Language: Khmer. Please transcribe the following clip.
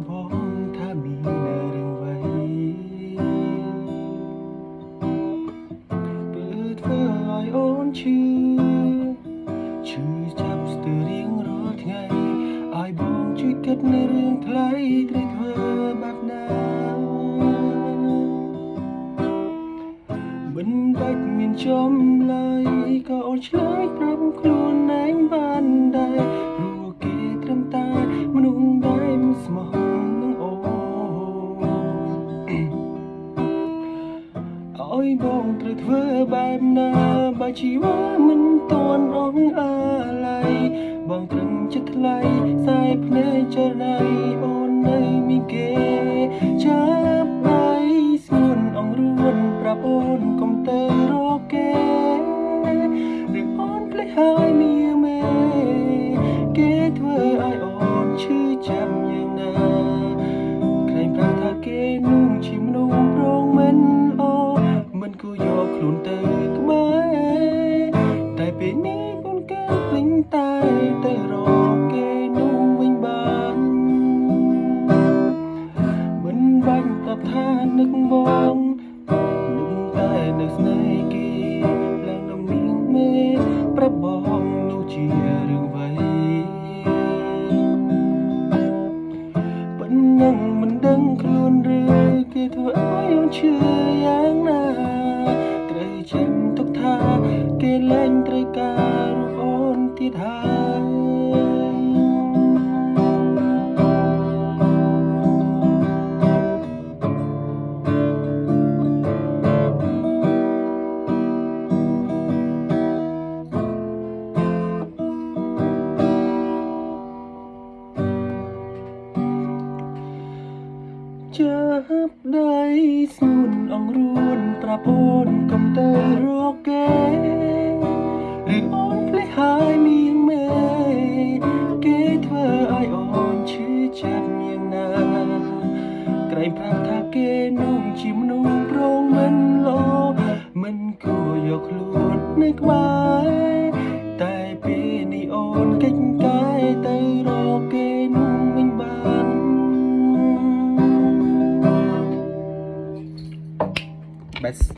បងថាមានរឿងអ្វីពេលធ្វើឲ្យអូនឈឺចាប់ស្ទើររៀងរាល់ថ្ងៃឲ្យបងជួយគិតនៅរឿងថ្លៃត្រូវធ្វើបែបណាមិនបាច់មានចម្លើយក៏អូនឆ្លើយប្រាប់ខ្លួនឯងបានដែរព្រោះគេត្រឹមតែមនុស្សដែលមិនស្មោះនឹងអូនឲ្យបងត្រូវធ្វើបែបណាបើជីវ៉ាមិនទាន់អងអាឡ័យបងត្រឹមចិត្តថ្លៃខ្សែភ្នែកចរណៃអូននៅមានគេចាប់ដៃស្ងួនអង្រួនប្រាប់អូនកុំទៅរកគេឬអូនភ្លេចហើយមានមេគេធ្វើឲ្យអូនឈឺចាប់យ៉ាងណាក្រែងប្រាប់ថាគេនោះជាមនុស្សប្រងមិនអូមិនគួរយកខ្លួនទៅក្បែរតែពេលនេះបងកើតពេញតែទៅរកគេនោះវិញបានមិនបាញ់ប្រាប់ថានឹកបងនឹកតែនៅស្នេហ៍គេឡើងដំណៀងមេប្រាប់បងនោះជារឿងអ្វីប៉ុណ្ណឹងមិនដឹងខ្លួនឬគេធ្វើឲ្យអូនឈឺយ៉ាងណាត្រូវចាំទុកថាគេលែងត្រូវការរូបអូនទៀតហើយចាប់ដៃស្ងួនអង្រួនប្រាប់អូនកុំទៅរកគេឬអូនភ្លេចហើយមានមេគេធ្វើឲ្យអូនឈឺចាប់យ៉ាងណាក្រែងប្រាប់ថាគេនោះជាមនុស្សប្រងមិនលោមិនគួរយកខ្លួននៅក្បែរតែពេលនេះអូនកិច្ចកាយទៅរកគេនោះវិញបាន Best